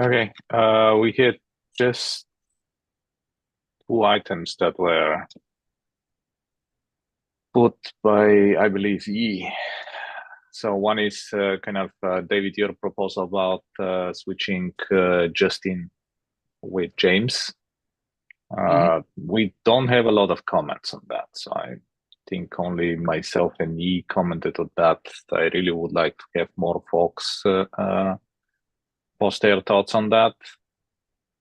Okay, we had just two items that were put by, I believe, E. So one is David, your proposal about switching Justin with James. Hmm. We don't have a lot of comments on that, so I think only myself and E commented on that. I really would like to have more folks post their thoughts on that.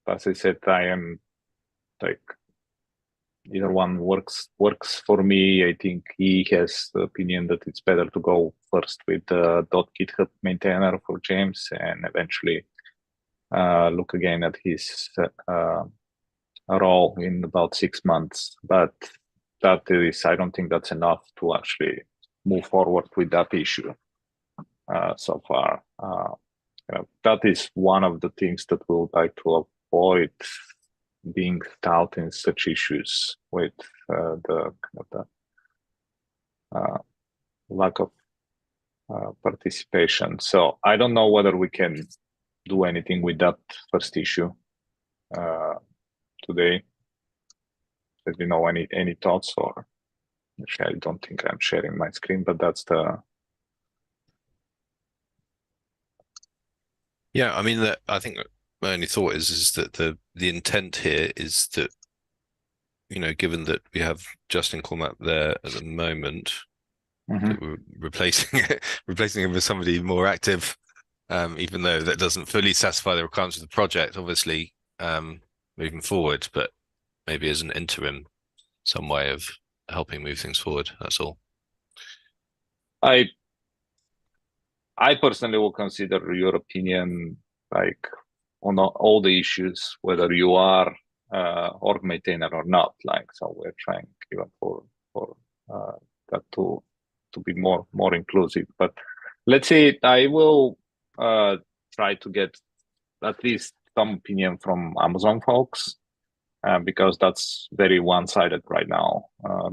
As I said, I am like either one works for me. I think he has the opinion that it's better to go first with the .github maintainer for James and eventually look again at his role in about 6 months. But I don't think that's enough to actually move forward with that issue so far. That is one of the things that we would like to avoid being stalled in such issues with the uh, lack of participation. So I don't know whether we can do anything with that first issue uh, today. Do you know any thoughts? Or actually, I don't think I'm sharing my screen, but that's the Yeah, I mean that I think my only thought is that the intent here is that, given that we have Justin Cormack there at the moment, Mhm. that we're replacing replacing him with somebody more active, even though that doesn't fully satisfy the requirements of the project, obviously, moving forward, but maybe as an interim, some way of helping move things forward. That's all. I I personally will consider your opinion like on all the issues, whether you are org maintainer or not. Like, so we're trying even for uh, that to be more inclusive. But let's say I will try to get at least some opinion from Amazon folks because that's very one-sided right now.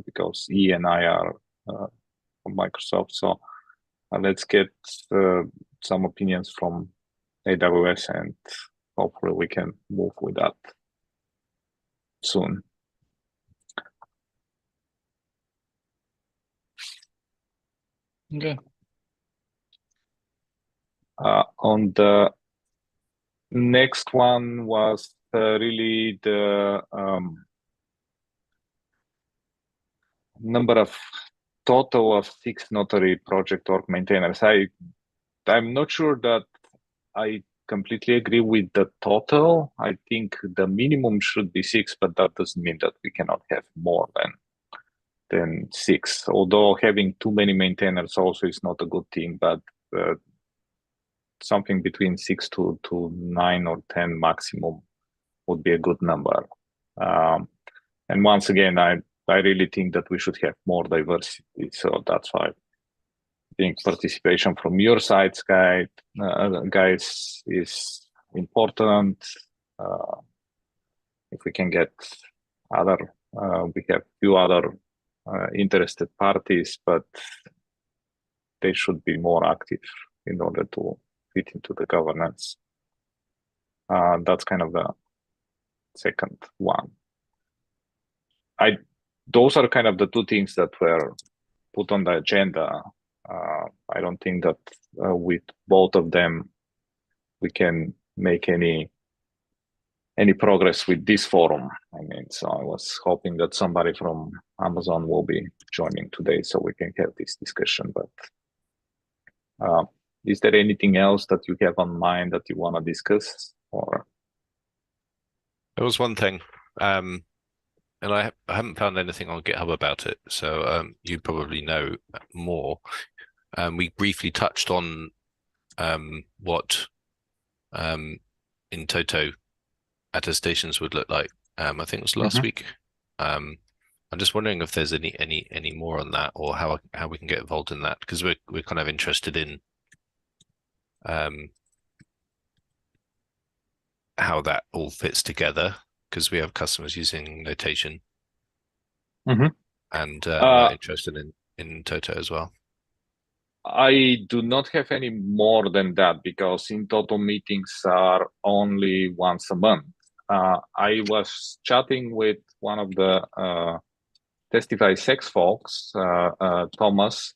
Because E and I are from Microsoft, so let's get uh, some opinions from AWS, and hopefully we can move with that soon. Okay. On the next one was really the number of total of 6 Notary project org maintainers. I'm not sure that I completely agree with the total. I think the minimum should be 6, but that doesn't mean that we cannot have more than 6. Although having too many maintainers also is not a good thing, but uh, something between 6 to 9 or 10 maximum would be a good number. Um, and once again, I really think that we should have more diversity. So that's why I think participation from your side, guys, is important. Uh, if we can get we have few other interested parties, but they should be more active in order to fit into the governance. That's kind of the second one. I Those are kind of the two things that were put on the agenda. I don't think that with both of them we can make any progress with this forum. I mean, so I was hoping that somebody from Amazon will be joining today so we can have this discussion. But uh, is there anything else that you have on mind that you want to discuss? Or There was one thing, and I haven't found anything on GitHub about it, so you probably know more. We briefly touched on what um, in Toto attestations would look like. I think it was last Mhm. week. Um, I'm just wondering if there's any more on that, or how we can get involved in that, because we're kind of interested in um, how that all fits together, because we have customers using notation Mhm. and we're Uh, interested in Toto as well. I do not have any more than that because in total meetings are only once a month. I was chatting with one of the Testify Sex folks, Thomas,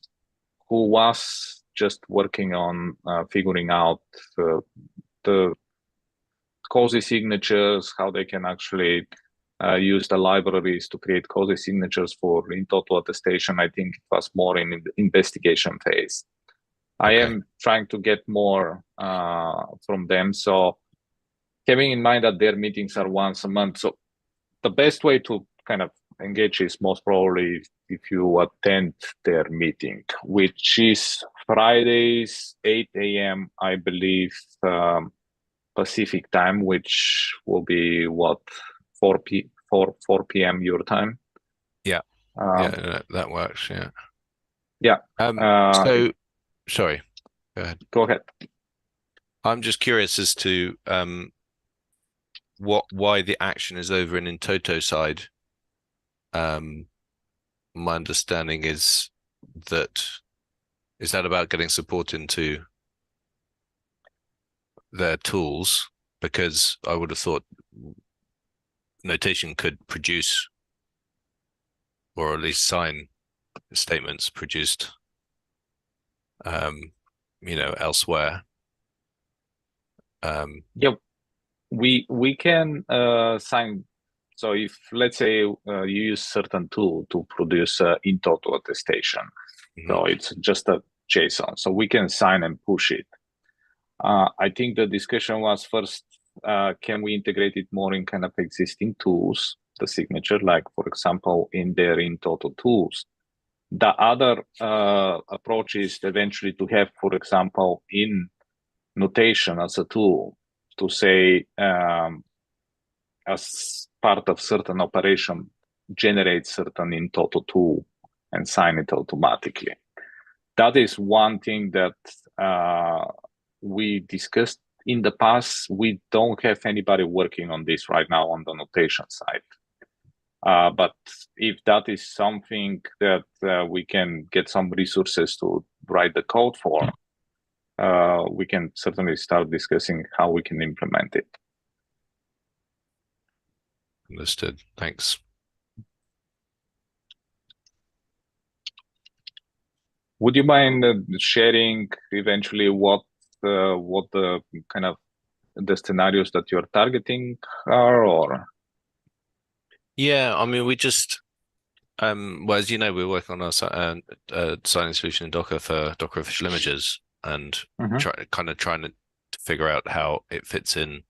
who was just working on figuring out the cozy signatures, how they can actually use the libraries to create cozy signatures for in total attestation. I think it was more in the investigation phase. I am trying to get more from them. So having in mind that their meetings are once a month. So the best way to kind of engage is most probably if you attend their meeting, which is Fridays, 8 a.m., I believe, Pacific time, which will be what, 4 p.m. your time. Yeah. Yeah, that works. Yeah. Yeah. So, sorry, go ahead. Go ahead. I'm just curious as to why the action is over in Toto side. My understanding is that about getting support into their tools, because I would have thought Notation could produce or at least sign statements produced elsewhere. Yeah, we can sign. So if let's say you use certain tool to produce in total attestation, so it's just a JSON, so we can sign and push it. I think the discussion was first, can we integrate it more in kind of existing tools, the signature, like for example in their in total tools. The other approach is eventually to have, for example, in Notation as a tool to say as part of certain operation, generate certain in total tool and sign it automatically. That is one thing that we discussed in the past. We don't have anybody working on this right now on the Notation side. But if that is something that we can get some resources to write the code for, we can certainly start discussing how we can implement it. Understood. Thanks. Would you mind sharing eventually what the kind of the scenarios that you're targeting are, or? Yeah, I mean, we just well, as you know, we're working on our signing solution in Docker for Docker official images, and trying to figure out how it fits in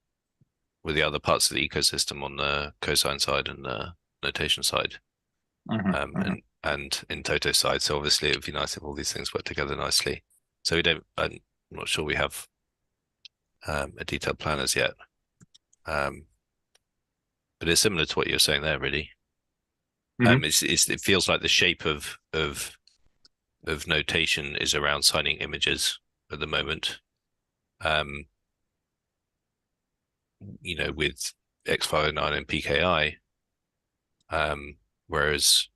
with the other parts of the ecosystem on the cosign side and the Notation side, and in Toto side. So obviously, it would be nice if all these things work together nicely. So I'm not sure we have a detailed plan as yet, but it's similar to what you're saying there, really. It feels like the shape of Notation is around signing images at the moment. With X509 and PKI, whereas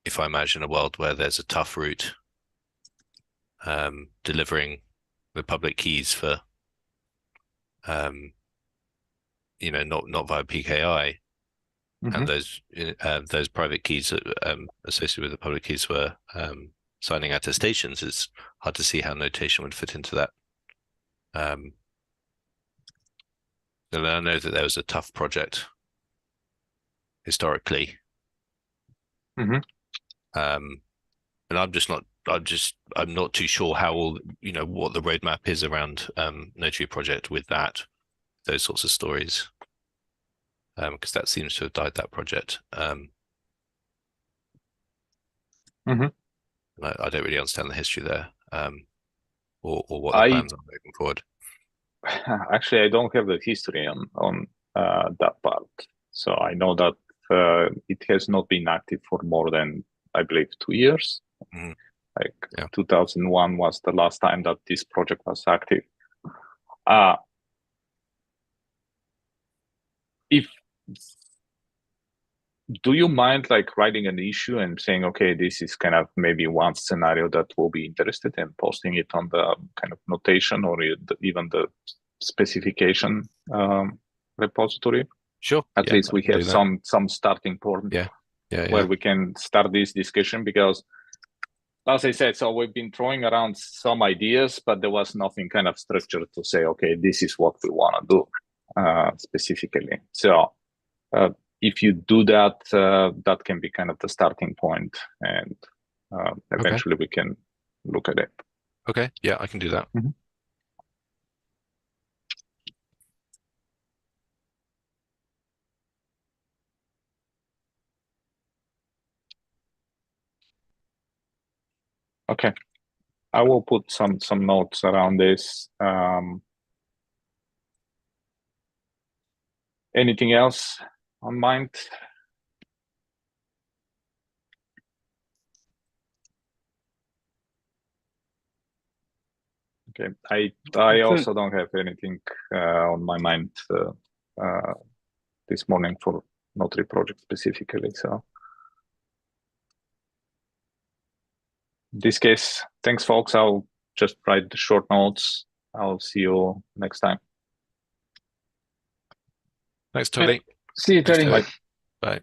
if I imagine a world where there's a tough route delivering the public keys for not via PKI, and those private keys associated with the public keys were signing attestations, it's hard to see how Notation would fit into that. And I know that there was a tough project historically, and I'm not too sure how what the roadmap is around Notary project with those sorts of stories, because that seems to have died, that project. I don't really understand the history there, or what the plans are moving forward. Actually, I don't have the history on that part, so I know that it has not been active for more than, I believe, 2 years. 2001 was the last time that this project was active. If do you mind like writing an issue and saying, okay, this is kind of maybe one scenario that we'll be interested in, posting it on the kind of notation or even the specification repository? Sure. At least we have some starting point where we can start this discussion, because as I said, so we've been throwing around some ideas, but there was nothing kind of structured to say, okay, this is what we want to do specifically. So if you do that, that can be kind of the starting point, and eventually we can look at it. Okay, yeah, I can do that. Mm-hmm. Okay, I will put some notes around this. Anything else on mind? Okay, I also don't have anything on my mind this morning for Notary project specifically. So in this case, thanks, folks. I'll just write the short notes. I'll see you next time. Thanks, Tony. See you, Tony. Bye.